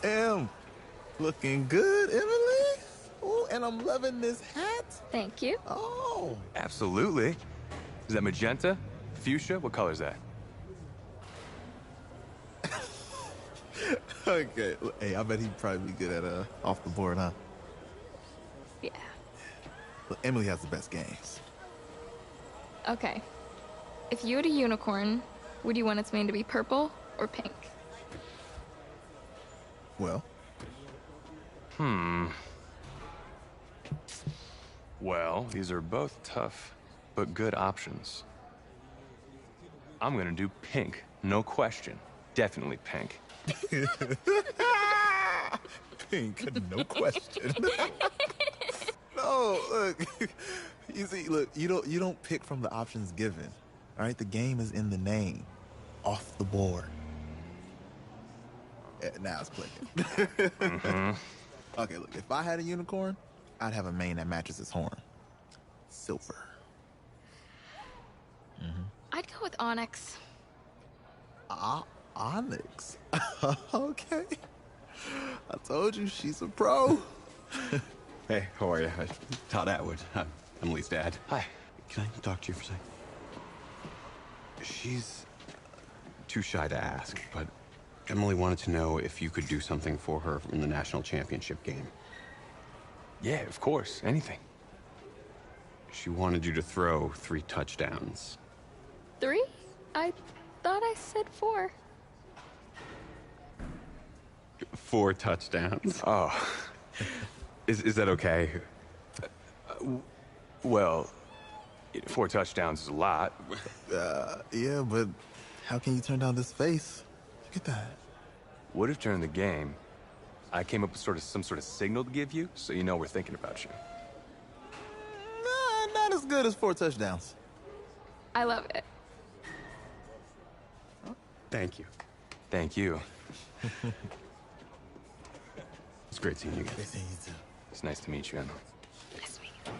Am, looking good, Emily. Oh, and I'm loving this hat. Thank you. Oh. Absolutely. Is that magenta? Fuchsia? What color is that? Okay. Hey, I bet he'd probably be good at off the board, huh? Yeah. Look, Emily has the best games. Okay. If you had a unicorn, would you want its mane to be purple or pink? Well. Well, these are both tough, but good options. I'm gonna do pink, no question. Definitely pink. Pink, no question. No, look. You see, look, you don't pick from the options given. All right, the game is in the name. Off the board. Now it's clicking. Okay, look, if I had a unicorn, I'd have a mane that matches its horn. Silver. I'd go with onyx. Onyx. Okay. I told you she's a pro. Hey, how are you? Todd Atwood. I'm Emily's dad. Hi. Can I talk to you for a second? She's too shy to ask, but Emily wanted to know if you could do something for her in the national championship game. Yeah, of course. Anything. She wanted you to throw 3 touchdowns. 3? I thought I said 4. 4 touchdowns. Oh. Is that okay? Well, 4 touchdowns is a lot. Yeah, but how can you turn down this face? Look at that. What if during the game, I came up with some sort of signal to give you, so you know we're thinking about you? Nah, not as good as 4 touchdowns. I love it. Thank you. Thank you. It's great seeing you guys. Good seeing you too. It's nice to meet you, Emma. Nice to meet you.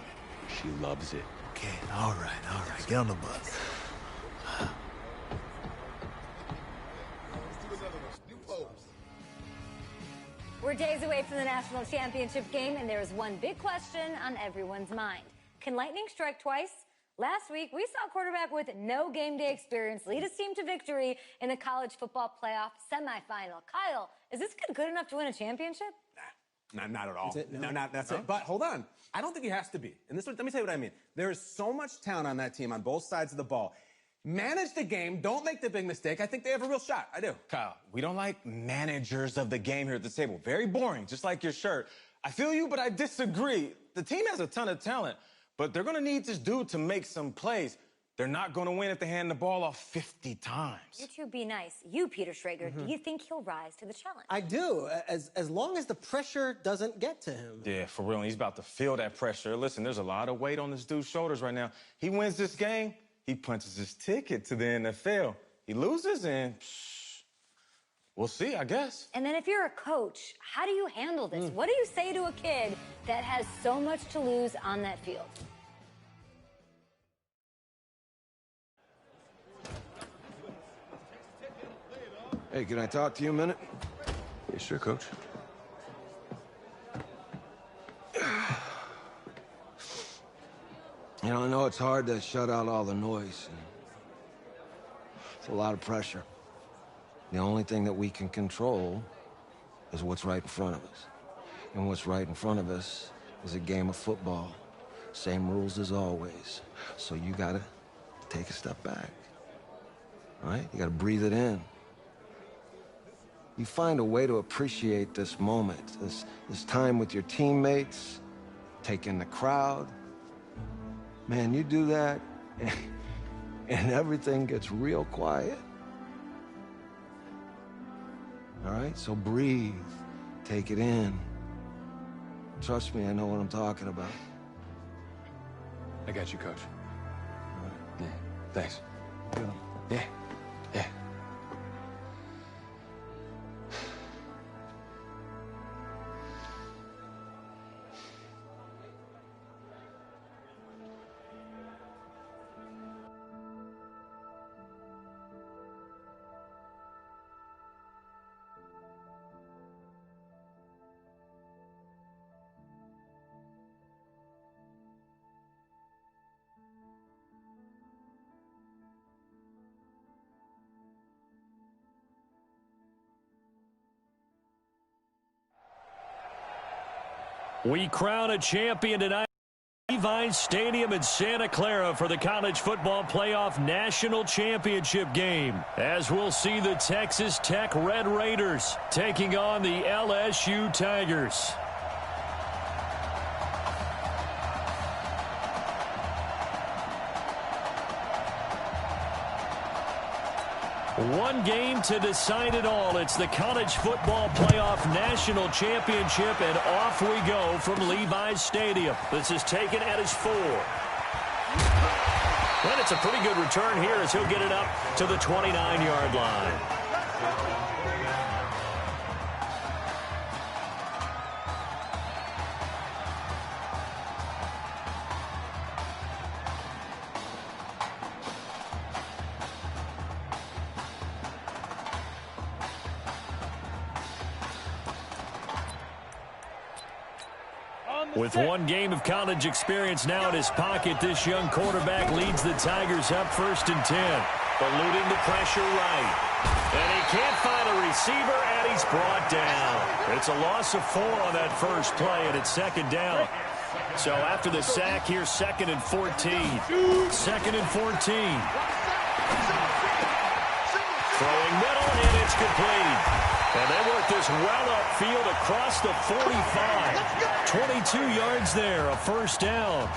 She loves it. Okay, all right. Get on the bus. We're days away from the national championship game, and there is one big question on everyone's mind. Can lightning strike twice? Last week, we saw a quarterback with no game day experience lead his team to victory in the college football playoff semifinal. Kyle, is this kid good enough to win a championship? Not at all. That's it? No, that's it. But hold on. I don't think he has to be. And let me tell you what I mean. There is so much talent on that team on both sides of the ball. Manage the game. Don't make the big mistake. I think they have a real shot. I do. Kyle, we don't like managers of the game here at this table. Very boring, just like your shirt. I feel you, but I disagree. The team has a ton of talent, but they're going to need this dude to make some plays. They're not going to win if they hand the ball off 50 times. You two be nice. You, Peter Schrager, do you think he'll rise to the challenge? I do, as long as the pressure doesn't get to him. Yeah, for real. And he's about to feel that pressure. Listen, there's a lot of weight on this dude's shoulders right now. He wins this game, he punches his ticket to the NFL. He loses, and we'll see, I guess. And then if you're a coach, how do you handle this? What do you say to a kid that has so much to lose on that field? Hey, can I talk to you a minute? Yeah, sure, Coach. You know, I know it's hard to shut out all the noise. It's a lot of pressure. The only thing that we can control is what's right in front of us. And what's right in front of us is a game of football. Same rules as always. So you gotta take a step back. All right? You gotta breathe it in. You find a way to appreciate this moment, this time with your teammates, take in the crowd. Man, you do that, and everything gets real quiet. All right? So breathe. Take it in. Trust me, I know what I'm talking about. I got you, Coach. All right. Yeah, thanks. Good. Yeah, yeah. We crown a champion tonight. Levi's Stadium in Santa Clara for the College Football Playoff National Championship game, as we'll see the Texas Tech Red Raiders taking on the LSU Tigers. One game to decide it all. It's the College Football Playoff National Championship, and off we go from Levi's Stadium. This is taken at his 4. And it's a pretty good return here as he'll get it up to the 29-yard line. With one game of college experience now in his pocket, this young quarterback leads the Tigers up 1st and 10. Eluding the pressure right. And he can't find a receiver, and he's brought down. It's a loss of 4 on that first play, and it's 2nd down. So after the sack, here's 2nd and 14. 2nd and 14. Throwing middle, and it's complete. And they work this well upfield across the 45. 22 yards there, a 1st down.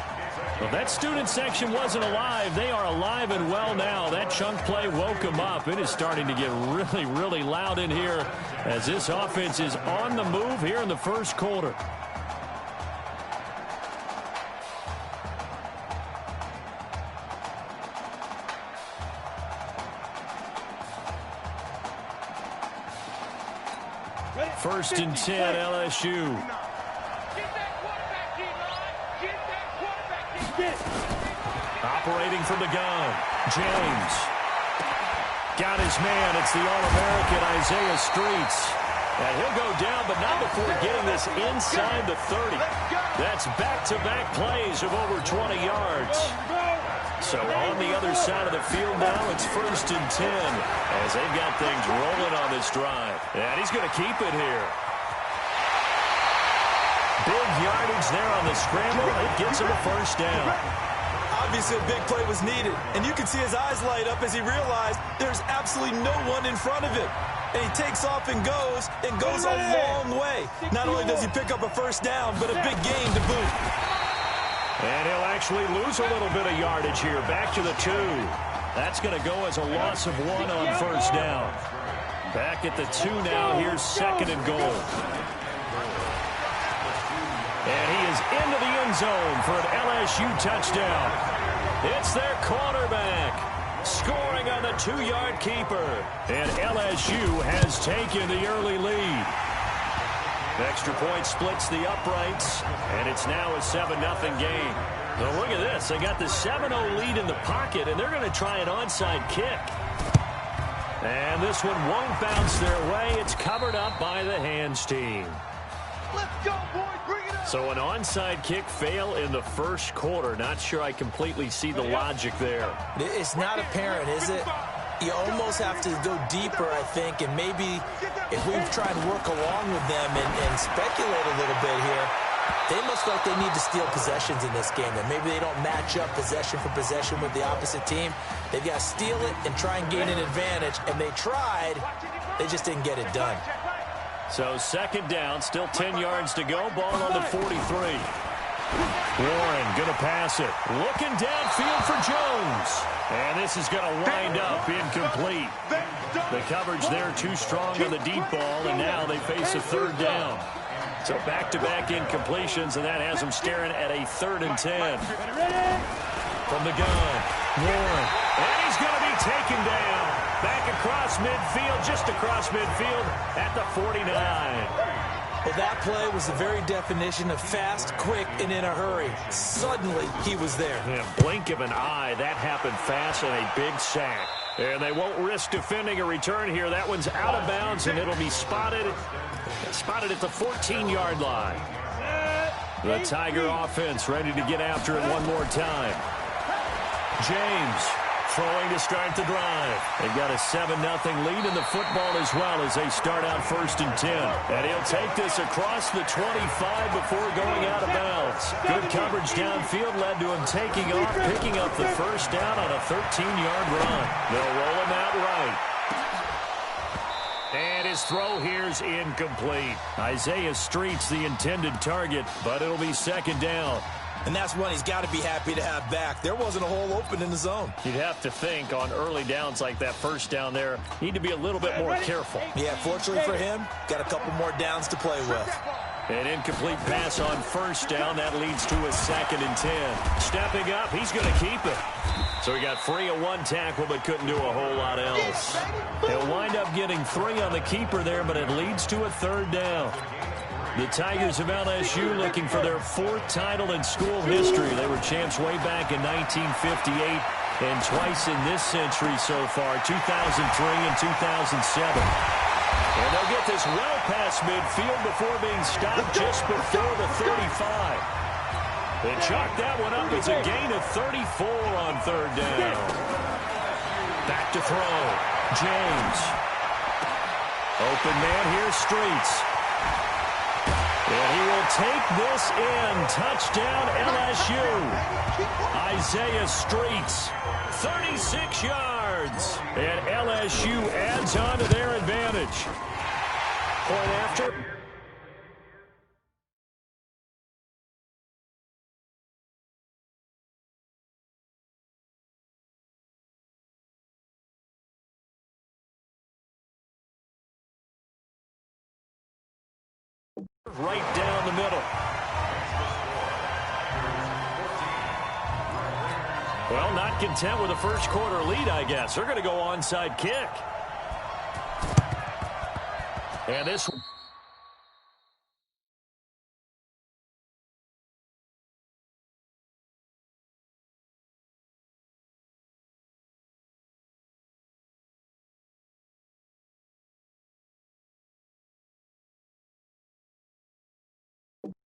Well, that student section wasn't alive. They are alive and well now. That chunk play woke them up. It is starting to get really, really loud in here as this offense is on the move here in the 1st quarter. First and 10, LSU. Operating from the gun, James. Got his man. It's the All-American Isaiah Streets. And he'll go down, but not before getting this inside the 30. That's back-to-back plays of over 20 yards. So on the other side of the field now, it's 1st and 10 as they've got things rolling on this drive. And he's going to keep it here. Big yardage there on the scramble. It gets him a 1st down. Obviously, a big play was needed, and you can see his eyes light up as he realized there's absolutely no one in front of him. And he takes off and goes a long way. Not only does he pick up a 1st down, but a big gain to boot. And he'll actually lose a little bit of yardage here. Back to the 2. That's going to go as a loss of 1 on 1st down. Back at the 2 now. Here's 2nd and goal. And he is into the end zone for an LSU touchdown. It's their quarterback scoring on the 2-yard keeper. And LSU has taken the early lead. Extra point splits the uprights, and it's now a 7-0 game. Now look at this. They got the 7-0 lead in the pocket, and they're going to try an onside kick. And this one won't bounce their way. It's covered up by the hands team. Let's go, boys. Bring it up. So an onside kick fail in the 1st quarter. Not sure I completely see the logic there. It's not apparent, is it? You almost have to go deeper, I think, and maybe if we try and work along with them and speculate a little bit here, they must feel like they need to steal possessions in this game, and maybe they don't match up possession for possession with the opposite team. They've got to steal it and try and gain an advantage, and they tried. They just didn't get it done. So 2nd down, still 10 yards to go. Ball on the 43. Warren going to pass it. Looking downfield for Jones. And this is going to wind up incomplete. The coverage there too strong on the deep ball, and now they face a 3rd down. So back-to-back incompletions, and that has them staring at a 3rd and 10. From the gun, Warren. And he's going to be taken down. Back across midfield, just across midfield at the 49. Well, that play was the very definition of fast, quick, and in a hurry. Suddenly, he was there. Yeah, blink of an eye, that happened fast, and a big sack. And they won't risk defending a return here. That one's out of bounds, and it'll be spotted at the 14-yard line. The Tiger offense ready to get after it one more time. James throwing to start the drive. They've got a 7-0 lead in the football as well as they start out 1st and 10. And he'll take this across the 25 before going out of bounds. Good coverage downfield led to him taking off, picking up the first down on a 13-yard run. They'll roll him out right. And his throw here's incomplete. Isaiah Street's the intended target, but it'll be 2nd down. And that's one he's got to be happy to have back. There wasn't a hole open in the zone. You'd have to think on early downs like that first down there, need to be a little bit more careful. Yeah, fortunately for him, got a couple more downs to play with. An incomplete pass on 1st down. That leads to a 2nd and 10. Stepping up, he's going to keep it. So he got free of 1 tackle, but couldn't do a whole lot else. He'll wind up getting 3 on the keeper there, but it leads to a 3rd down. The Tigers of LSU looking for their 4th title in school history. They were champs way back in 1958 and twice in this century so far, 2003 and 2007. And they'll get this well past midfield before being stopped just before the 35. They chalk that one up as a gain of 34 on 3rd down. Back to throw. James. Open man here, Streets. And he will take this in. Touchdown, LSU. Isaiah Streets, 36 yards. And LSU adds on to their advantage. Point after. Right down the middle. Well, not content with a first quarter lead, I guess. They're going to go onside kick. And this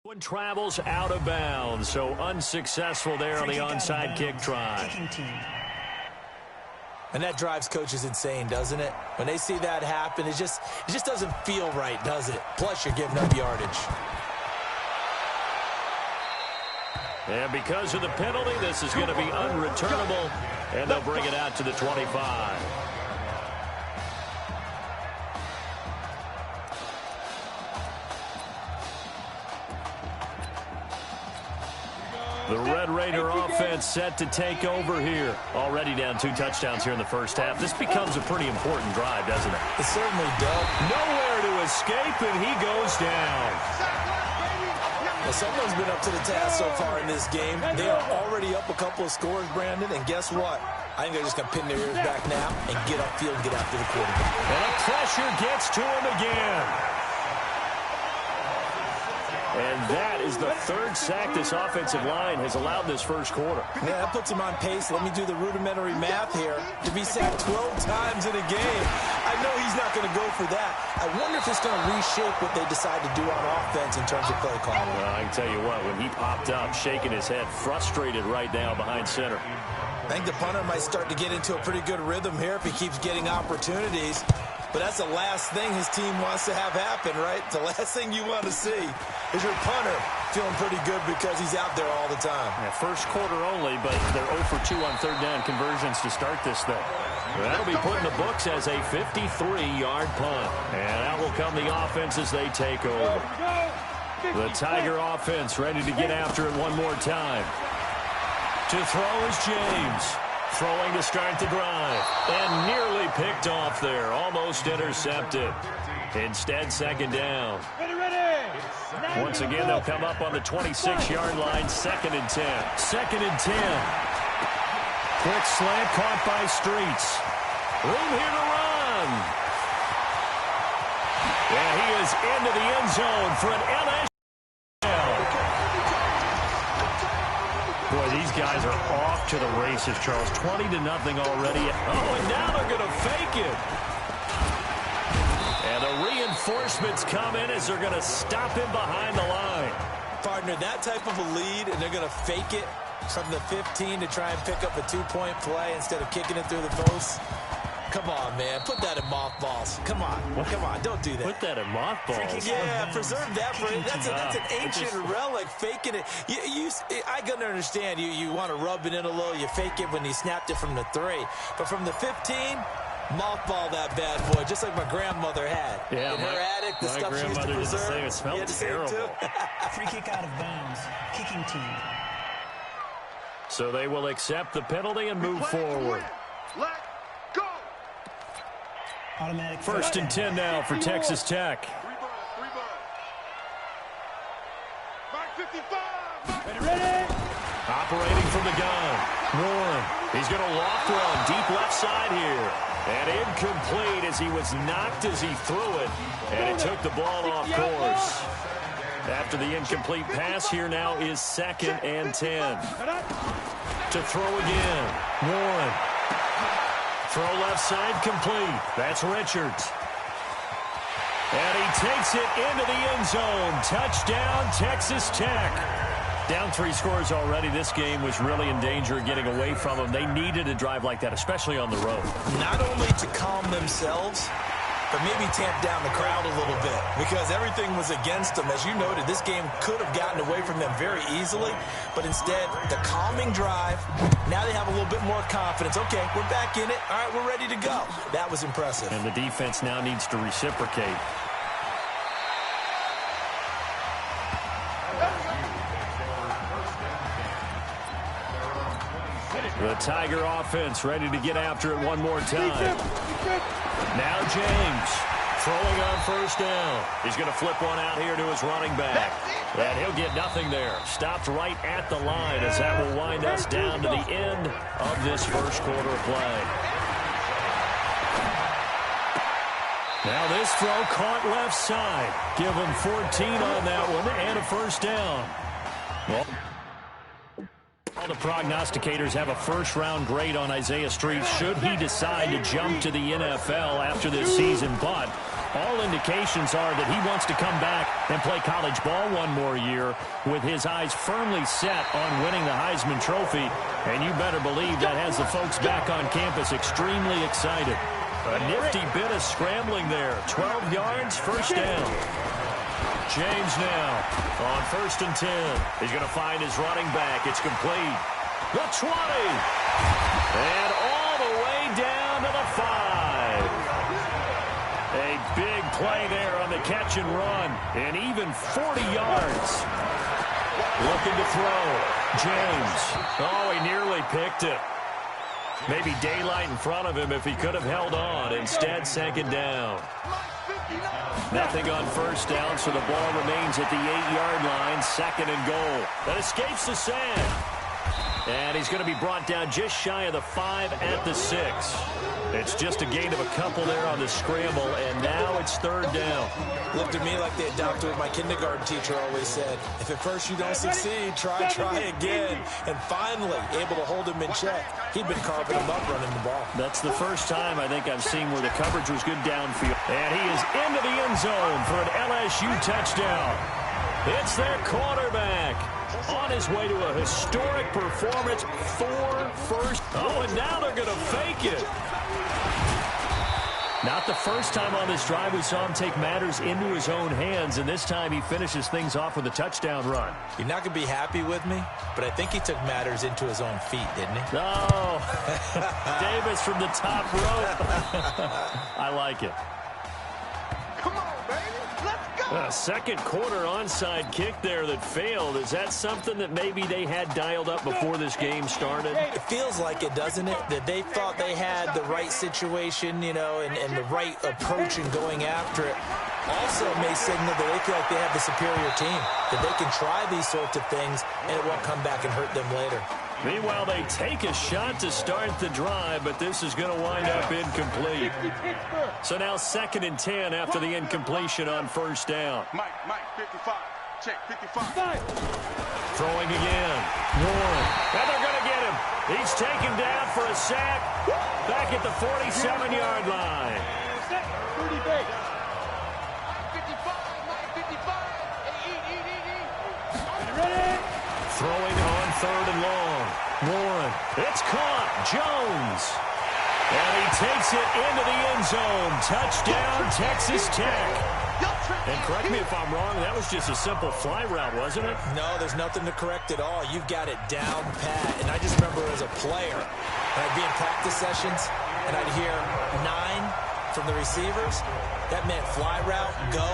one travels out of bounds, so unsuccessful there on the onside kick try. And that drives coaches insane, doesn't it? When they see that happen, it just doesn't feel right, does it? Plus, you're giving up yardage. And because of the penalty, this is going to be unreturnable, and they'll bring it out to the 25. The Red Raider offense set to take over here. Already down 2 touchdowns here in the first half. This becomes a pretty important drive, doesn't it? It certainly does. Nowhere to escape, and he goes down. Well, someone's been up to the task so far in this game. They are already up a couple of scores, Brandon, and guess what? I think they're just going to pin their ears back now and get upfield and get after the quarterback. And pressure gets to him again. And that is the 3rd sack this offensive line has allowed this first quarter. Yeah, that puts him on pace. Let me do the rudimentary math here. To be sacked 12 times in a game, I know he's not going to go for that. I wonder if it's going to reshape what they decide to do on offense in terms of play calling. Well, I can tell you what, when he popped up, shaking his head, frustrated right now behind center. I think the punter might start to get into a pretty good rhythm here if he keeps getting opportunities. But that's the last thing his team wants to have happen, right? The last thing you want to see is your punter feeling pretty good because he's out there all the time. Yeah, first quarter only, but they're 0 for 2 on 3rd down conversions to start this thing. That'll be put in the books as a 53-yard punt. And out will come the offense as they take over. The Tiger offense ready to get after it one more time. To throw is James. Throwing to start the drive. And nearly picked off there. Almost intercepted. Instead, 2nd down. Once again, they'll come up on the 26-yard line. 2nd and 10. 2nd and 10. Quick slant caught by Streets. Room here to run. And he is into the end zone for an LSU. Boy, these guys are off to the races, Charles. 20-0 already. Oh, and now they're going to fake it. And the reinforcements come in as they're going to stop him behind the line. Partner, that type of a lead, and they're going to fake it. From the 15 to try and pick up a 2-point play instead of kicking it through the post. Come on, man. Put that in mothballs. Come on. Come on. Don't do that. Put that in mothballs. Yeah, preserve that. That's an ancient relic. Faking it. I can understand. You want to rub it in a little. You fake it when he snapped it from the 3. But from the 15, mothball that bad boy, just like my grandmother had. Yeah, in her attic, the stuff she used to preserve. It smelled terrible. Free kick out of bounds. Kicking team. So they will accept the penalty and move forward. Let's go. Automatic. 1st and 10 now for Texas Tech. Ready. Operating from the gun. Warren. He's going to loft one. Deep left side here. And incomplete as he was knocked as he threw it. And it took the ball off course. After the incomplete pass, here now is 2nd and 10. To throw again. Warren. Throw left side complete. That's Richards. And he takes it into the end zone. Touchdown, Texas Tech. Down 3 scores already. This game was really in danger of getting away from them. They needed a drive like that, especially on the road. Not only to calm themselves, but maybe tamp down the crowd a little bit because everything was against them. As you noted, this game could have gotten away from them very easily, but instead, the calming drive, now they have a little bit more confidence. Okay, we're back in it. All right, we're ready to go. That was impressive. And the defense now needs to reciprocate. The Tiger offense ready to get after it one more time. Now James throwing on 1st down. He's going to flip one out here to his running back. And he'll get nothing there. Stopped right at the line as that will wind us down to the end of this 1st quarter of play. Now this throw caught left side. Give him 14 on that one and a 1st down. Well, all the prognosticators have a 1st-round grade on Isaiah Street should he decide to jump to the NFL after this season. But all indications are that he wants to come back and play college ball one more year with his eyes firmly set on winning the Heisman Trophy. And you better believe that has the folks back on campus extremely excited. A nifty bit of scrambling there. 12 yards, 1st down. James now on 1st and 10. He's going to find his running back. It's complete. The 20. And all the way down to the 5. A big play there on the catch and run. And even 40 yards. Looking to throw. James. Oh, he nearly picked it. Maybe daylight in front of him if he could have held on. Instead, 2nd down. Nothing on 1st down, so the ball remains at the 8-yard line. 2nd and goal. That escapes the sand. And he's going to be brought down just shy of the 5 at the 6. It's just a gain of a couple there on the scramble, and now it's 3rd down. Looked at me like they adopted what my kindergarten teacher always said. If at first you don't succeed, try again. And finally, able to hold him in check. He'd been carving him up running the ball. That's the first time I think I've seen where the coverage was good downfield. And he is into the end zone for an LSU touchdown. It's their quarterback. On his way to a historic performance, 4 first. Oh, and now they're going to fake it. Not the first time on this drive we saw him take matters into his own hands, and this time he finishes things off with a touchdown run. You're not going to be happy with me, but I think he took matters into his own feet, didn't he? Oh, Davis from the top rope. I like it. Come on, baby. Let's go. A 2nd quarter onside kick there that failed. Is that something that maybe they had dialed up before this game started? It feels like it, doesn't it? That they thought they had the right situation, you know, and the right approach in going after it. Also may signal that they feel like they have the superior team, that they can try these sorts of things, and it won't come back and hurt them later. Meanwhile, they take a shot to start the drive, but this is going to wind up incomplete. So now 2nd and 10 after the incompletion on 1st down. Mike, 55. Check, 55. Throwing again. Warren. And they're going to get him. He's taken down for a sack. Back at the 47-yard line. Rudy Bates. throwing on 3rd and long. Warren, it's caught. Jones. And he takes it into the end zone. Touchdown, Texas Tech. And correct me if I'm wrong, that was just a simple fly route, wasn't it? No, there's nothing to correct at all. You've got it down pat. And I just remember as a player, when I'd be in practice sessions, and I'd hear 9 from the receivers. That meant fly route, go,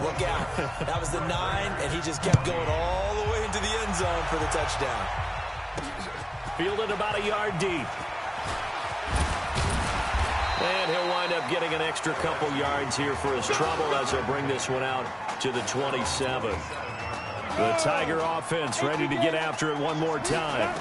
look out. That was the 9, and he just kept going all the way into the end zone for the touchdown. Fielded about a yard deep. And he'll wind up getting an extra couple yards here for his trouble as he'll bring this one out to the 27. The Tiger offense ready to get after it one more time.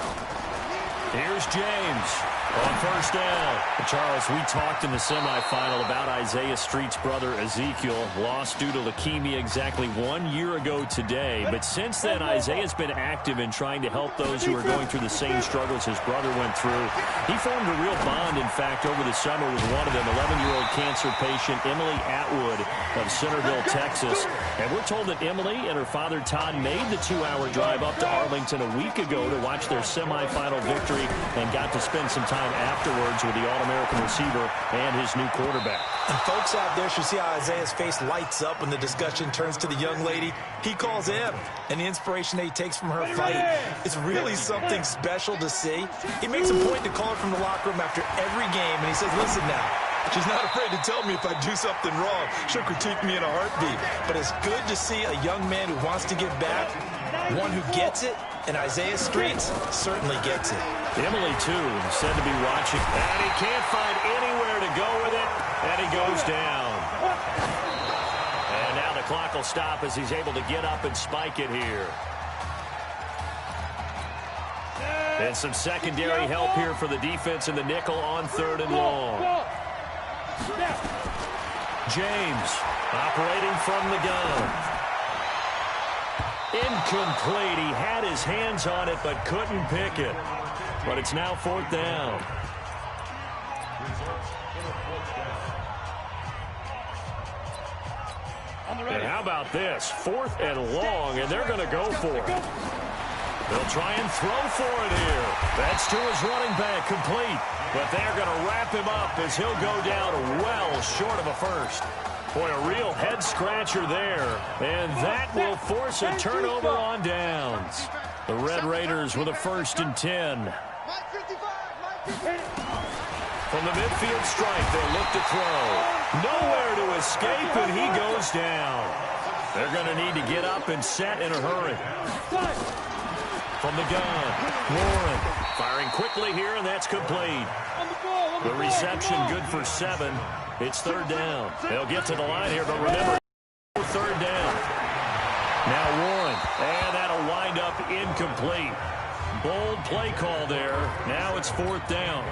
Here's James on 1st down. Charles, we talked in the semifinal about Isaiah Street's brother Ezekiel. Lost due to leukemia exactly 1 year ago today. But since then, Isaiah's been active in trying to help those who are going through the same struggles his brother went through. He formed a real bond, in fact, over the summer with one of them, 11-year-old cancer patient Emily Atwood of Centerville, Texas. And we're told that Emily and her father Todd made the 2-hour drive up to Arlington a week ago to watch their semifinal victory and got to spend some time afterwards with the All-American receiver and his new quarterback. And folks out there should see how Isaiah's face lights up when the discussion turns to the young lady he calls Em, and the inspiration that he takes from her fight. It's really something special to see. He makes a point to call her from the locker room after every game, and he says, listen now, she's not afraid to tell me if I do something wrong. She'll critique me in a heartbeat. But it's good to see a young man who wants to give back, one who gets it, and Isaiah Streets certainly gets it. Emily, too, said to be watching. And he can't find anywhere to go with it, and he goes down. And now the clock will stop as he's able to get up and spike it here. And some secondary help here for the defense in the nickel on 3rd and long. James operating from the gun. Incomplete. He had his hands on it but couldn't pick it. But it's now 4th down. And how about this? 4th and long, and they're going to go for it. They'll try and throw for it here. That's to his running back, complete. But they're going to wrap him up as he'll go down well short of a first. Boy, a real head-scratcher there. And that will force a turnover on downs. The Red Raiders with a 1st and 10. From the midfield stripe, they look to throw. Nowhere to escape, and he goes down. They're going to need to get up and set in a hurry. From the gun, Warren firing quickly here, and that's complete. The reception good for 7. It's 3rd down. They'll get to the line here, but remember, 3rd down. Now Warren, and that'll wind up incomplete. Bold play call there. Now it's 4th down.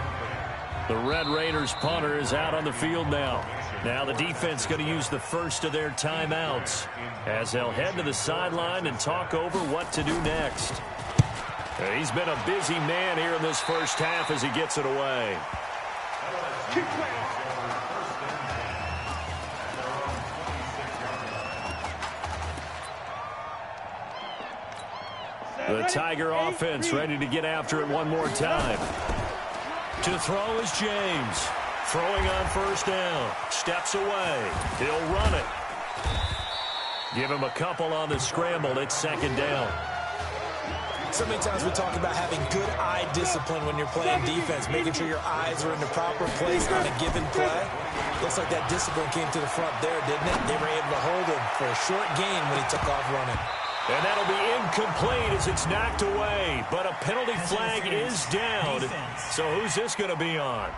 The Red Raiders punter is out on the field now. Now the defense going to use the first of their timeouts as they'll head to the sideline and talk over what to do next. He's been a busy man here in this first half as he gets it away. The Tiger offense ready to get after it one more time. To throw is James. Throwing on 1st down. Steps away. He'll run it. Give him a couple on the scramble. It's 2nd down. So many times we talk about having good eye discipline when you're playing defense, making sure your eyes are in the proper place on a given play. Looks like that discipline came to the front there, didn't it? They were able to hold him for a short gain when he took off running. And that'll be incomplete as it's knocked away. But a penalty flag is down. So who's this going to be on?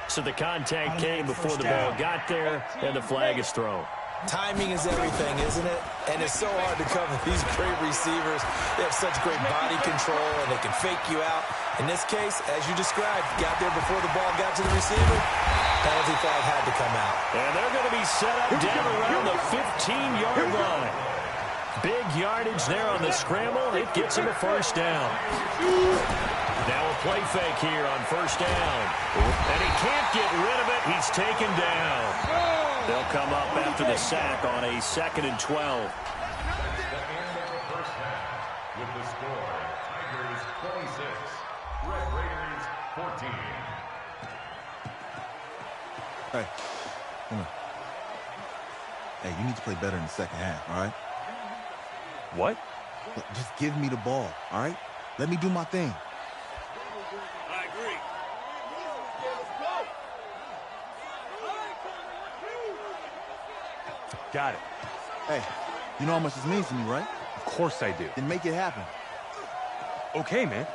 So the contact came before the ball got there, and the flag is thrown. Timing is everything, isn't it? And it's so hard to cover these great receivers. They have such great body control, and they can fake you out. In this case, as you described, got there before the ball got to the receiver. Penalty flag had to come out. And they're going to be set up down around the 15-yard line. Big yardage there on the scramble. It gets him a 1st down. Now a play fake here on 1st down. And he can't get rid of it. He's taken down. They'll come up after the sack on a 2nd and 12. with the score, Tigers 26, Red Raiders 14. Hey, come on. Hey, you need to play better in the second half, all right? What? Look, just give me the ball, all right? Let me do my thing. I agree. Got it. Hey, you know how much this means to me, right? Of course I do. Then make it happen. Okay, man.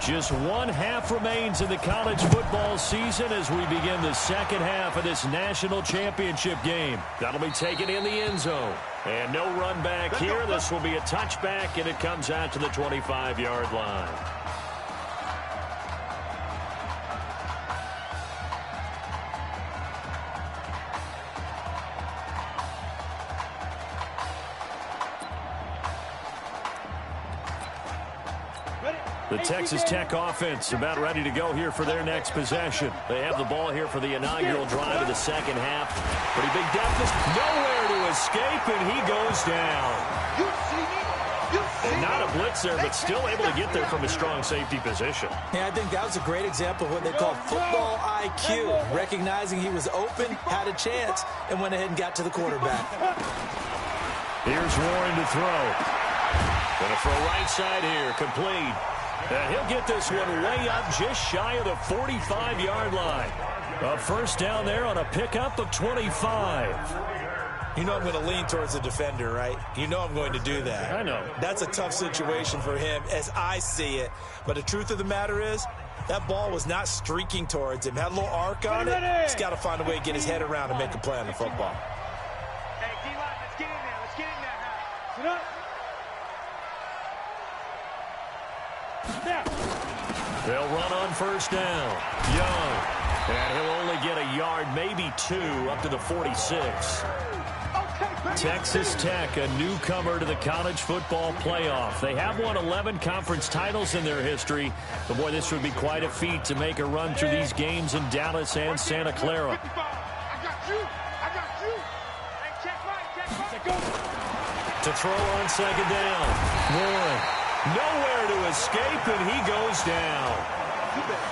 Just one half remains in the college football season as we begin the second half of this national championship game. That'll be taken in the end zone. And no run back here. This will be a touchback, and it comes out to the 25-yard line. The Texas Tech offense about ready to go here for their next possession. They have the ball here for the inaugural drive of the second half. Pretty big deficit. Nowhere to escape, and he goes down. Not a blitzer, but still able to get there from a strong safety position. Yeah, I think that was a great example of what they call football IQ. Recognizing he was open, had a chance, and went ahead and got to the quarterback. Here's Warren to throw. Going to throw right side here, complete. And he'll get this one way up just shy of the 45-yard line. A first down there on a pickup of 25. You know I'm going to lean towards the defender, right? You know I'm going to do that. I know. That's a tough situation for him as I see it. But the truth of the matter is, that ball was not streaking towards him. Had a little arc on it. He's got to find a way to get his head around and make a play on the football. Hey, D-line, let's get in there. Let's get in there now. Sit up. They'll run on first down. Young. And he'll only get a yard, maybe two, up to the 46. Texas Tech, a newcomer to the college football playoff. They have won 11 conference titles in their history. But, boy, this would be quite a feat to make a run through these games in Dallas and Santa Clara. I got you. I got you. Hey, check right. To throw on second down. Warren. Nowhere to escape, and he goes down.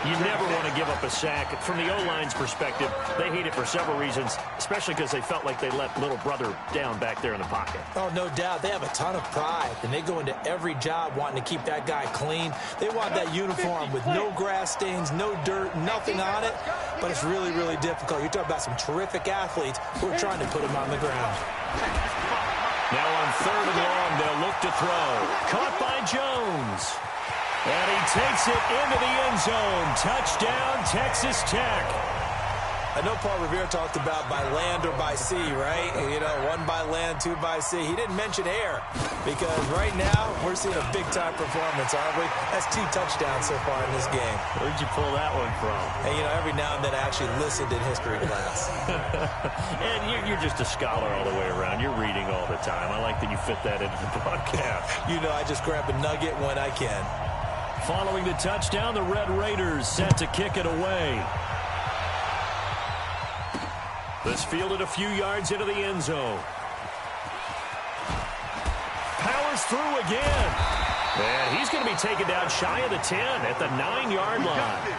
You never want to give up a sack. From the O-line's perspective, they hate it for several reasons, especially because they felt like they let little brother down back there in the pocket. Oh, no doubt. They have a ton of pride, and they go into every job wanting to keep that guy clean. They want that uniform with no grass stains, no dirt, nothing on it, but it's really, really difficult. You're talking about some terrific athletes who are trying to put him on the ground. Now on third and long, they'll look to throw. Caught by Jones. And he takes it into the end zone. Touchdown, Texas Tech. I know Paul Revere talked about by land or by sea, right? You know, one by land, two by sea. He didn't mention air because right now we're seeing a big-time performance, aren't we? That's 2 touchdowns so far in this game. Where'd you pull that one from? And, you know, every now and then I actually listened in history class. And you're just a scholar all the way around. You're reading all the time. I like that you fit that into the broadcast. You know, I just grab a nugget when I can. Following the touchdown, the Red Raiders set to kick it away. This fielded a few yards into the end zone. Powers through again. And he's going to be taken down shy of the 10 at the 9-yard line.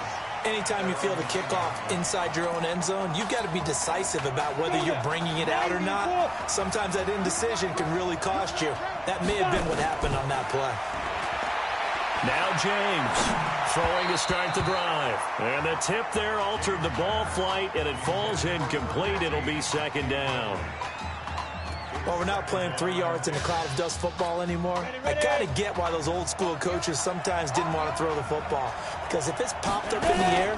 Anytime you field a kickoff inside your own end zone, you've got to be decisive about whether you're bringing it out or not. Sometimes that indecision can really cost you. That may have been what happened on that play. Now James throwing to start the drive. And the tip there altered the ball flight, and it falls incomplete. It'll be second down. Well, we're not playing 3 yards in a cloud of dust football anymore. I kind of get why those old school coaches sometimes didn't want to throw the football. Because if it's popped up in the air,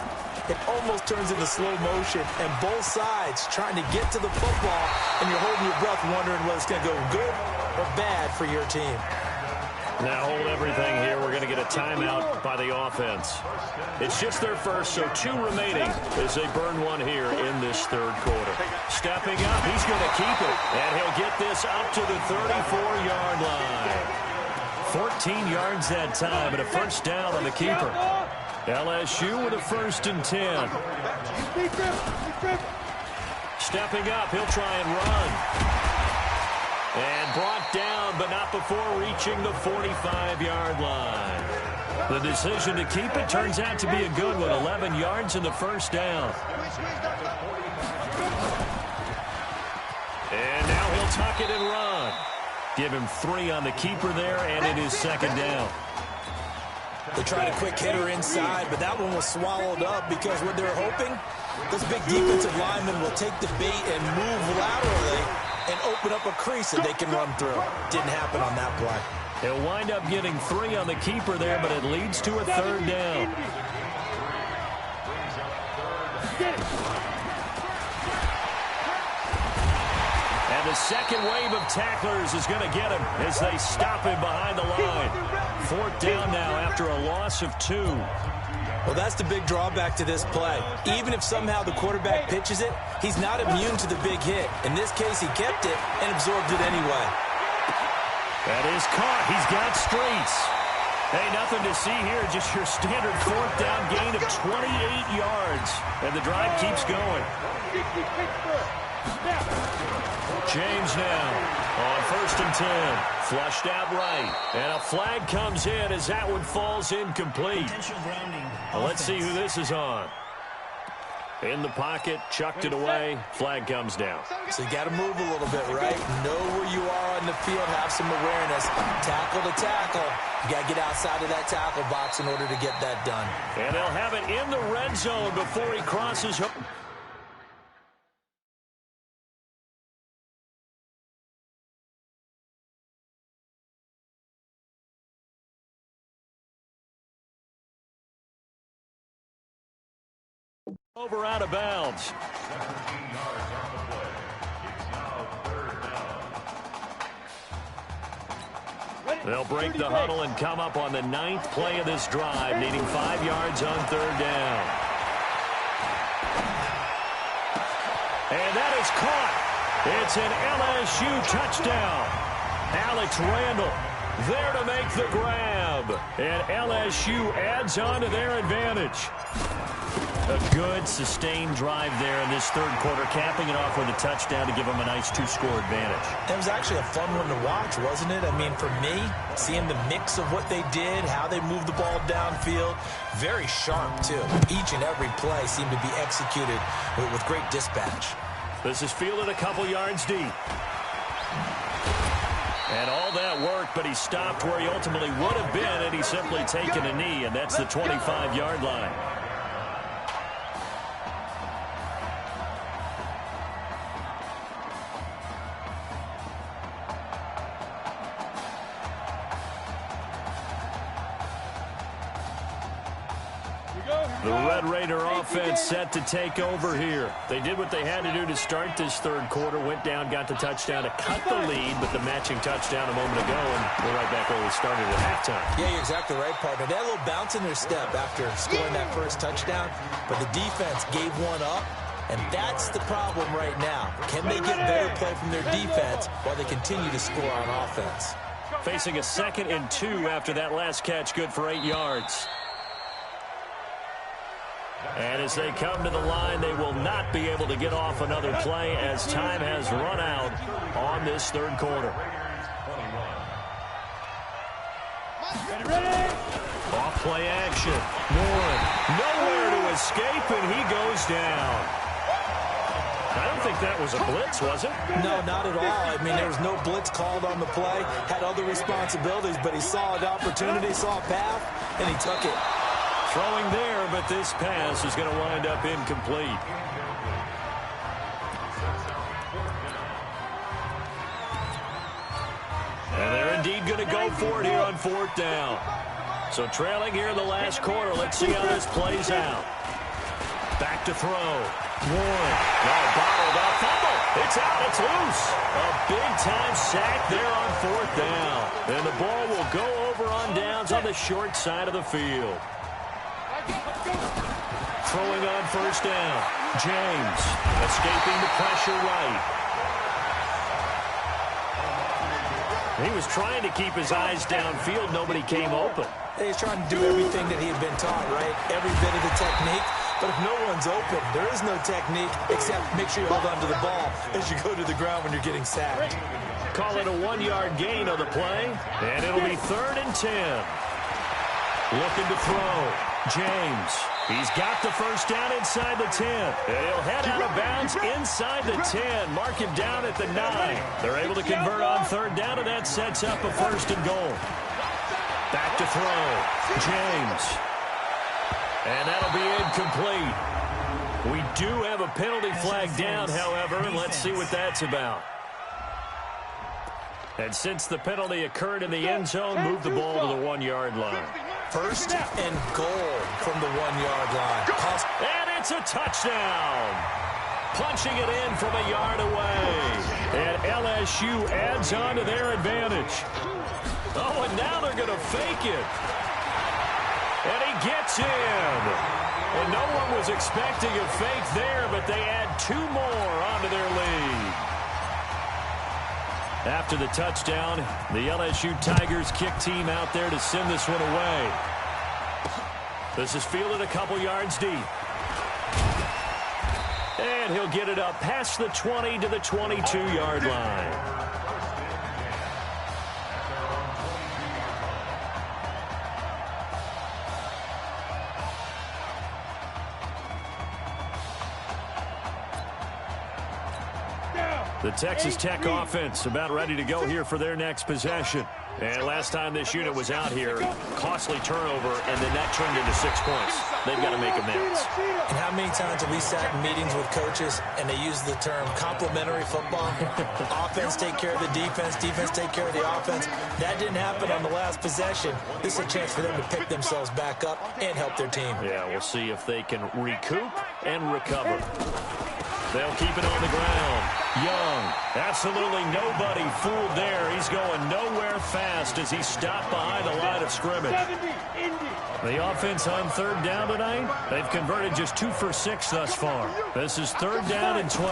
it almost turns into slow motion, and both sides trying to get to the football, and you're holding your breath wondering whether it's going to go good or bad for your team. Now hold everything here. We're going to get a timeout by the offense. It's just their first, so 2 remaining as they burn one here in this third quarter. Stepping up, he's going to keep it, and he'll get this up to the 34-yard line. 14 yards that time, and a first down on the keeper. LSU with a 1st and 10. Stepping up, he'll try and run. And brought down, but not before reaching the 45-yard line. The decision to keep it turns out to be a good one. 11 yards in the first down. And now he'll tuck it and run. Give him 3 on the keeper there, and it is 2nd down. They tried a quick hitter inside, but that one was swallowed up because what they're hoping, this big defensive lineman will take the bait and move laterally and open up a crease that they can run through. Didn't happen on that play. He'll wind up getting 3 on the keeper there, but it leads to a 3rd down. And the second wave of tacklers is going to get him as they stop him behind the line. 4th down now after a loss of 2. Well, that's the big drawback to this play. Even if somehow the quarterback pitches it, he's not immune to the big hit. In this case, he kept it and absorbed it anyway. That is caught. He's got streaks. Hey, nothing to see here. Just your standard 4th down gain of 28 yards. And the drive keeps going. James now on 1st and 10. Flushed out right. And a flag comes in as that one falls incomplete. Well, let's see who this is on. In the pocket, chucked it away. Flag comes down. So you got to move a little bit, right? Know where you are on the field, have some awareness. Tackle to tackle. You got to get outside of that tackle box in order to get that done. And they'll have it in the red zone before he crosses home. Over out of bounds. 17 yards on the play. It's now 3rd down. They'll break the huddle and come up on the 9th play of this drive, needing 5 yards on 3rd down. And that is caught. It's an LSU touchdown. Alex Randall there to make the grab. And LSU adds on to their advantage. A good, sustained drive there in this third quarter, capping it off with a touchdown to give them a nice 2-score advantage. It was actually a fun one to watch, wasn't it? I mean, for me, seeing the mix of what they did, how they moved the ball downfield, very sharp, too. Each and every play seemed to be executed with great dispatch. This is fielded a couple yards deep. And all that work, but he stopped where he ultimately would have been had he simply taken a knee, and that's the 25-yard line. The Red Raider offense set to take over here. They did what they had to do to start this third quarter, went down, got the touchdown to cut the lead, but the matching touchdown a moment ago, and we're right back where we started at halftime. Yeah, you're exactly right, partner. They had a little bounce in their step after scoring that first touchdown, but the defense gave one up, and that's the problem right now. Can they get better play from their defense while they continue to score on offense? Facing a 2nd and 2 after that last catch, good for 8 yards. And as they come to the line, they will not be able to get off another play as time has run out on this third quarter. Off play action. Warren nowhere to escape, and he goes down. I don't think that was a blitz, was it? No, not at all. I mean, there was no blitz called on the play. Had other responsibilities, but he saw an opportunity, saw a path, and he took it. Throwing there, but this pass is going to wind up incomplete. And they're indeed going to go for it here on 4th down. So trailing here in the last quarter, let's see how this plays out. Back to throw. Warren. Oh, bottled up. Fumble. It's out. It's loose. A big-time sack there on 4th down. And the ball will go over on downs on the short side of the field. Throwing on 1st down. James escaping the pressure right. He was trying to keep his eyes downfield. Nobody came open. He's trying to do everything that he had been taught, right? Every bit of the technique. But if no one's open, there is no technique except make sure you hold on to the ball as you go to the ground when you're getting sacked. Call it a 1-yard gain on the play, and it'll be 3rd and 10. Looking to throw. James. He's got the 1st down inside the 10. And he'll head out of bounds inside the 10. Mark him down at the 9. They're able to convert on 3rd down, and that sets up a 1st and goal. Back to throw. James. And that'll be incomplete. We do have a penalty flag down, however, and let's see what that's about. And since the penalty occurred in the end zone, move the ball to the 1-yard line. 1st and goal from the 1-yard line. And it's a touchdown. Punching it in from a yard away. And LSU adds on to their advantage. Oh, and now they're going to fake it. And he gets in. And no one was expecting a fake there, but they add 2 more onto their lead. After the touchdown, the LSU Tigers kick team out there to send this one away. This is fielded a couple yards deep. And he'll get it up past the 20 to the 22-yard line. The Texas Tech offense about ready to go here for their next possession. And last time this unit was out here, costly turnover, and then that turned into 6 points. They've got to make amends. And how many times have we sat in meetings with coaches and they use the term complementary football? Offense take care of the defense, defense take care of the offense. That didn't happen on the last possession. This is a chance for them to pick themselves back up and help their team. Yeah, we'll see if they can recoup and recover. They'll keep it on the ground. Young, absolutely nobody fooled there. He's going nowhere fast as he stopped behind the line of scrimmage. The offense on 3rd down tonight, they've converted just 2 for 6 thus far. This is 3rd down and 12.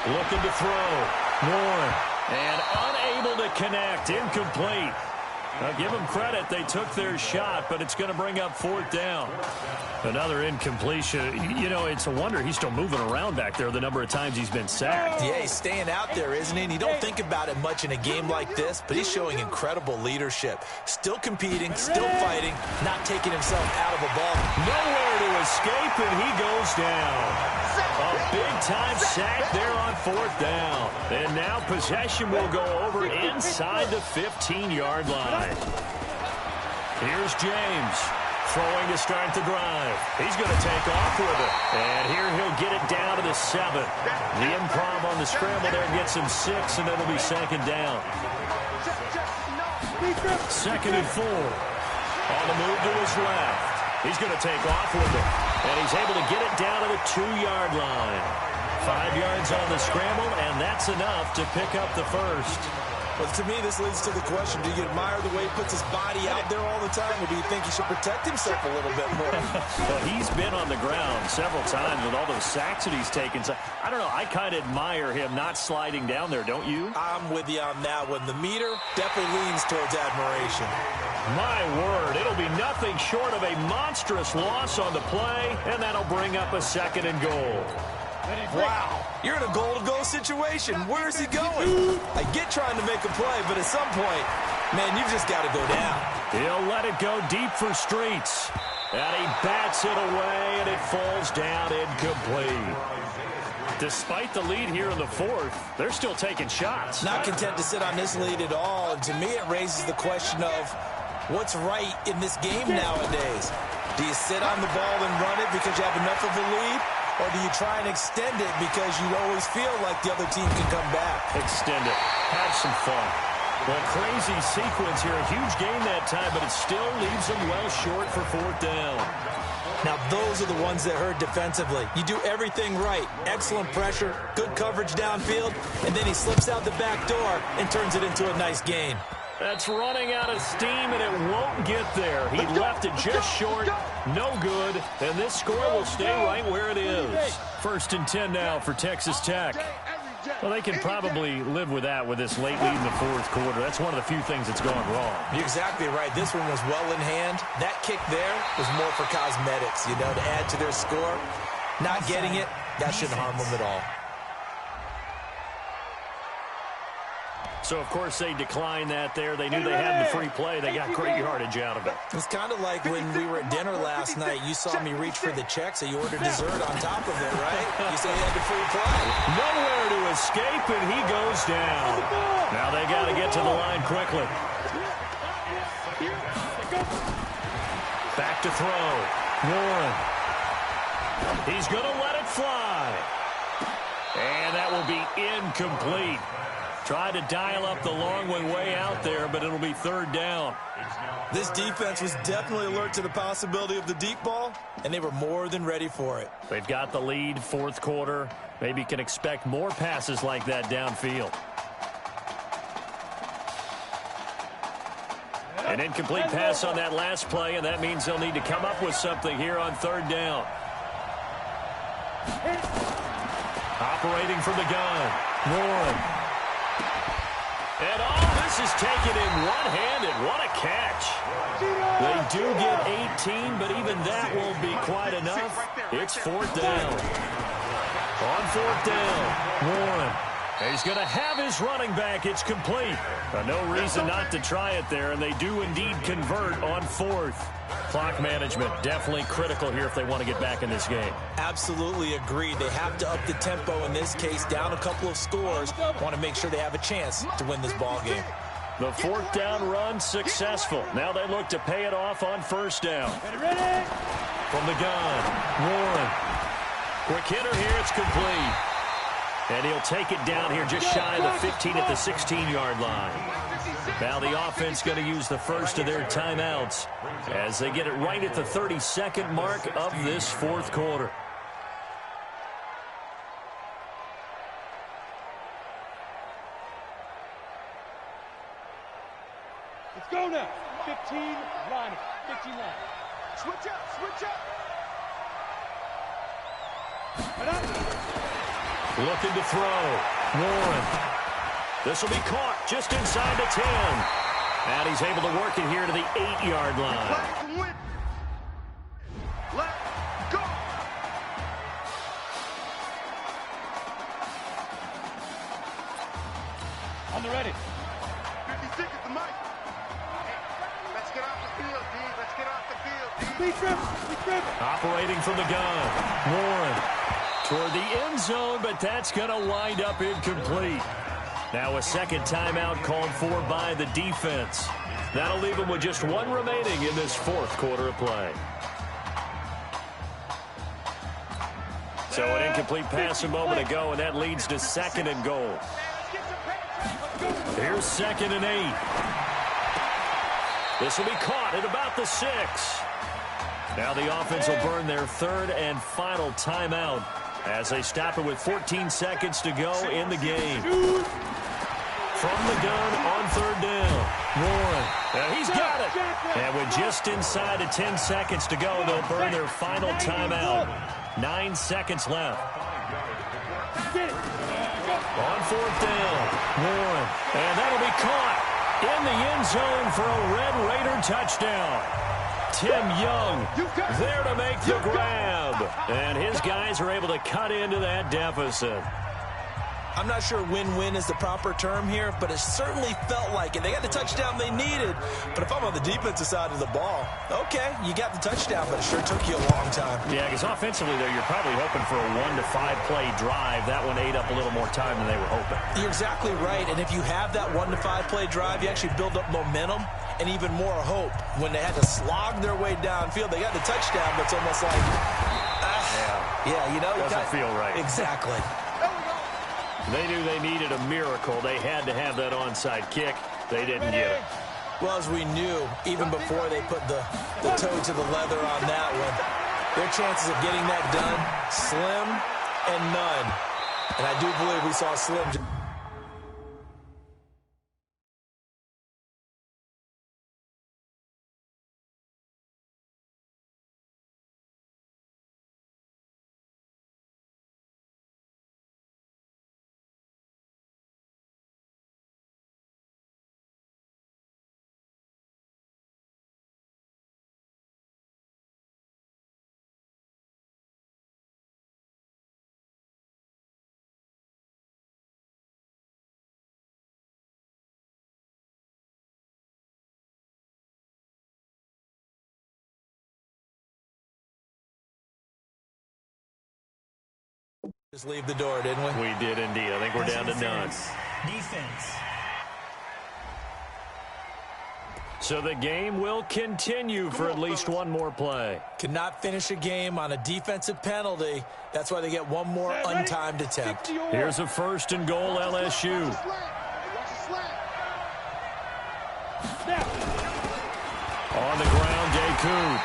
Looking to throw. Warren, and unable to connect. Incomplete. Now, give them credit. They took their shot, but it's going to bring up 4th down. Another incompletion. You know, it's a wonder he's still moving around back there the number of times he's been sacked. Yeah, he's staying out there, isn't he? And you don't think about it much in a game like this, but he's showing incredible leadership. Still competing, still fighting, not taking himself out of a ball. Nowhere to escape, and he goes down. A big-time sack there on 4th down. And now possession will go over inside the 15-yard line. Here's James. Throwing to start the drive. He's going to take off with it. And here he'll get it down to the 7. The improv on the scramble there gets him 6, and it'll be 2nd down. 2nd and 4. On the move to his left. He's going to take off with it. And he's able to get it down to the 2-yard line. 5 yards on the scramble, and that's enough to pick up the first. Well, to me, this leads to the question, do you admire the way he puts his body out there all the time, or do you think he should protect himself a little bit more? Well, he's been on the ground several times with all those sacks that he's taken. So, I don't know, I kind of admire him not sliding down there, don't you? I'm with you on that one. The meter definitely leans towards admiration. My word, it'll be nothing short of a monstrous loss on the play, and that'll bring up a 2nd and goal. Wow, you're in a goal-to-goal situation. Where is he going? I get trying to make a play, but at some point, man, you've just got to go down. He'll let it go deep for Streets. And he bats it away, and it falls down incomplete. Despite the lead here in the 4th, they're still taking shots. Not content to sit on this lead at all, and to me it raises the question of what's right in this game nowadays. Do you sit on the ball and run it because you have enough of a lead? Or do you try and extend it because you always feel like the other team can come back? Extend it. Have some fun. Well, crazy sequence here. A huge gain that time, but it still leaves them well short for 4th down. Now, those are the ones that hurt defensively. You do everything right. Excellent pressure, good coverage downfield, and then he slips out the back door and turns it into a nice gain. That's running out of steam, and it won't get there. He left it just short. No good. And this score will stay right where it is. 1st and 10 now for Texas Tech. Well, they can probably live with that with this late lead in the 4th quarter. That's one of the few things that's gone wrong. You're exactly right. This one was well in hand. That kick there was more for cosmetics, you know, to add to their score. Not getting it, that shouldn't harm them at all. So, of course, they declined that there. They knew they had the free play. They got great yardage out of it. It's kind of like when we were at dinner last night. You saw me reach for the check, so you ordered dessert on top of it, right? You said you had the free play. Nowhere to escape, and he goes down. Now they got to get to the line quickly. Back to throw. Warren. He's going to let it fly. And that will be incomplete. Tried to dial up the long one way out there, but it'll be 3rd down. This defense was definitely alert to the possibility of the deep ball, and they were more than ready for it. They've got the lead, 4th quarter. Maybe can expect more passes like that downfield. An incomplete pass on that last play, and that means they'll need to come up with something here on 3rd down. Operating from the gun, Warren. And all this is taken in one-handed. What a catch. They do get 18, but even that won't be quite enough. It's 4th down. On 4th down, Warren. He's going to have his running back. It's complete. No reason not to try it there, and they do indeed convert on 4th. Clock management definitely critical here if they want to get back in this game. Absolutely agreed. They have to up the tempo in this case, down a couple of scores. Want to make sure they have a chance to win this ball game. The 4th down run successful. Now they look to pay it off on 1st down. From the gun, Warren. Quick hitter here, it's complete. And he'll take it down here just shy of the 15 at the 16-yard line. Now the offense going to use the first of their timeouts as they get it right at the 32nd mark of this 4th quarter. Let's go now. 15 line. 15 line. Switch up. Switch up. Looking to throw. Warren. This will be caught just inside the 10. And he's able to work it here to the 8-yard line. Let's go. On the ready. 56 at the mic. Let's get off the field, D. Let's get off the field, D. Be tripping. Operating from the gun. Warren toward the end zone, but that's going to wind up incomplete. Now a second timeout called for by the defense. That'll leave them with just one remaining in this 4th quarter of play. So an incomplete pass a moment ago, and that leads to 2nd and goal. Here's 2nd and 8. This will be caught at about the 6. Now the offense will burn their 3rd and final timeout as they stop it with 14 seconds to go in the game. From the gun on 3rd down, Warren. Now he's got it. And with just inside of 10 seconds to go, they'll burn their final timeout. 9 seconds left. On 4th down, Warren. And that'll be caught in the end zone for a Red Raider touchdown. Tim Young there to make the grab. And his guys are able to cut into that deficit. I'm not sure win-win is the proper term here, but it certainly felt like it. They got the touchdown they needed, but if I'm on the defensive side of the ball, okay, you got the touchdown, but it sure took you a long time. Yeah, because offensively there, you're probably hoping for a 1 to 5 play drive. That one ate up a little more time than they were hoping. You're exactly right, and if you have that 1 to 5 play drive, you actually build up momentum and even more hope. When they had to slog their way downfield, they got the touchdown, but it's almost like, yeah, you know. Doesn't feel right. Exactly. They knew they needed a miracle. They had to have that onside kick. They didn't get it. Well, as we knew, even before they put the toe to the leather on that one, their chances of getting that done, slim and none. And I do believe we saw slim. Just leave the door, didn't we? We did indeed. I think we're down to none. Defense. So the game will continue for at least one more play. Cannot finish a game on a defensive penalty. That's why they get one more untimed attempt. Here's a 1st and goal, LSU. On the ground, Deku.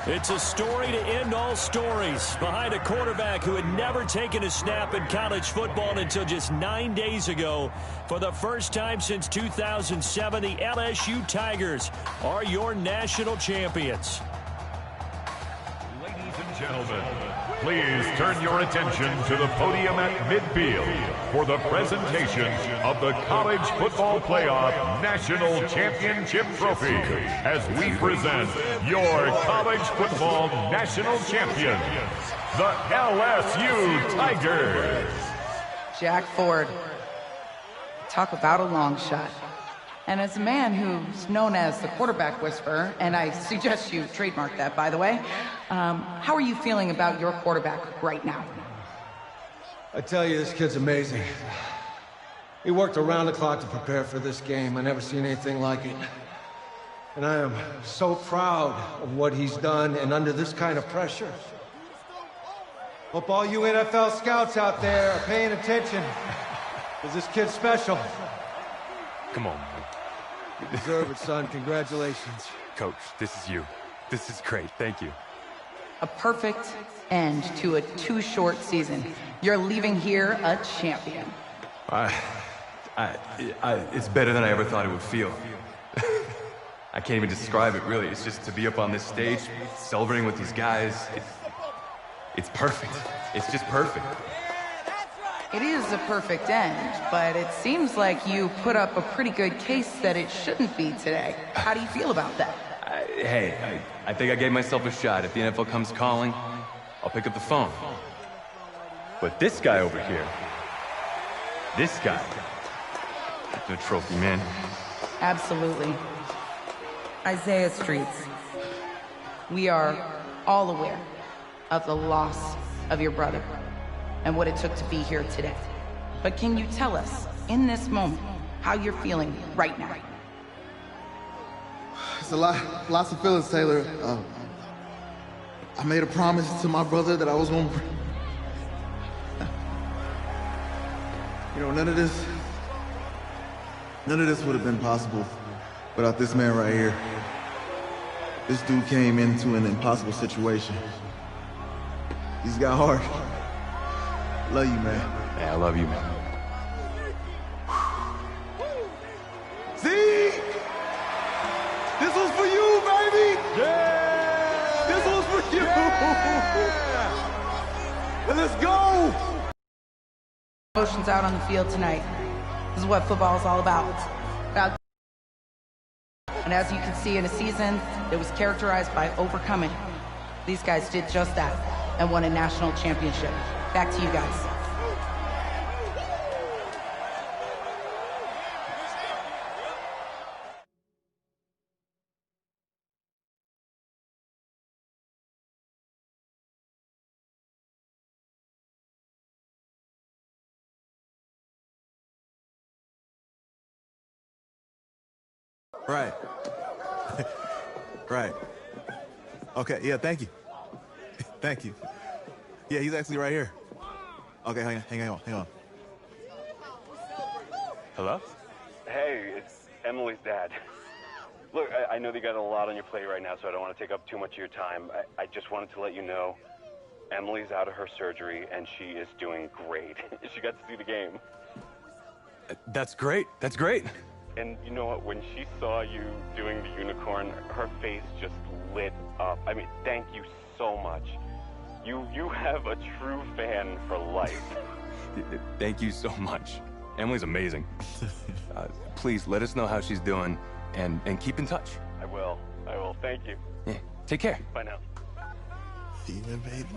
It's a story to end all stories behind a quarterback who had never taken a snap in college football until just 9 days ago. For the first time since 2007, the LSU Tigers are your national champions. Ladies and gentlemen, please turn your attention to the podium at midfield for the presentation of the College Football Playoff National Championship Trophy as we present your college football national champions, the LSU Tigers. Jack Ford. Talk about a long shot. And as a man who's known as the quarterback whisperer, and I suggest you trademark that, by the way, how are you feeling about your quarterback right now? I tell you, this kid's amazing. He worked around the clock to prepare for this game. I never seen anything like it. And I am so proud of what he's done and under this kind of pressure. Hope all you NFL scouts out there are paying attention, because this kid's special. Come on, man. You deserve it, son. Congratulations. Coach, this is you. This is great. Thank you. A perfect end to a too short season. You're leaving here a champion. It's better than I ever thought it would feel. I can't even describe it, really. It's just to be up on this stage, celebrating with these guys. It's perfect. It's just perfect. It is a perfect end, but it seems like you put up a pretty good case that it shouldn't be today. How do you feel about that? I think I gave myself a shot. If the NFL comes calling, I'll pick up the phone. But this guy over here, this guy, the trophy, man. Absolutely. Isaiah Streets, we are all aware of the loss of your brother and what it took to be here today. But can you tell us, in this moment, how you're feeling right now? It's lots of feelings, Taylor. I made a promise to my brother that I was going to... You know, none of this would have been possible without this man right here. This dude came into an impossible situation. He's got heart. Love you, man. Yeah, I love you, man. See? This was for you, baby! Yeah! This was for you! Yeah! Let's go! Emotions out on the field tonight. This is what football is all about. And as you can see, in a season that was characterized by overcoming, these guys did just that and won a national championship. Back to you guys. Right. Right. Okay, yeah, thank you. Thank you. Yeah, he's actually right here. Okay, hang on. Hello? Hey, it's Emily's dad. Look, I know that you got a lot on your plate right now, so I don't want to take up too much of your time. I just wanted to let you know Emily's out of her surgery, and she is doing great. She got to see the game. That's great. That's great. And you know what? When she saw you doing the unicorn, her face just lit up. I mean, thank you so much. You have a true fan for life. Thank you so much. Emily's amazing. Please let us know how she's doing and keep in touch. I will. Thank you. Yeah. Take care. Bye now. Yeah, baby.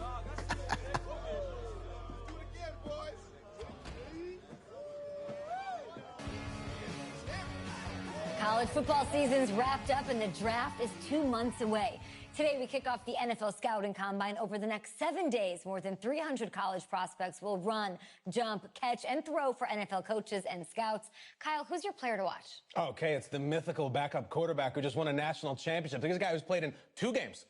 College football season's wrapped up and the draft is 2 months away. Today, we kick off the NFL Scouting Combine. Over the next 7 days, more than 300 college prospects will run, jump, catch, and throw for NFL coaches and scouts. Kyle, who's your player to watch? Okay, it's the mythical backup quarterback who just won a national championship. This guy who's played in 2 games,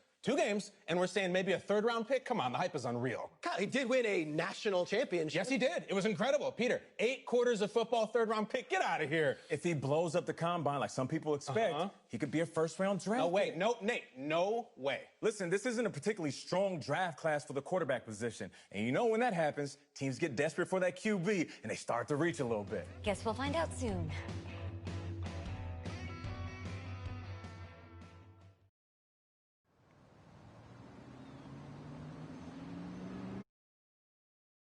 and we're saying maybe a third-round pick? Come on, the hype is unreal. Kyle, he did win a national championship. Yes, he did. It was incredible. Peter, 8 quarters of football, third-round pick. Get out of here. If he blows up the combine like some people expect, he could be a first-round draft. No way. No, Nate, no way. Listen, this isn't a particularly strong draft class for the quarterback position. And you know when that happens, teams get desperate for that QB, and they start to reach a little bit. Guess we'll find out soon.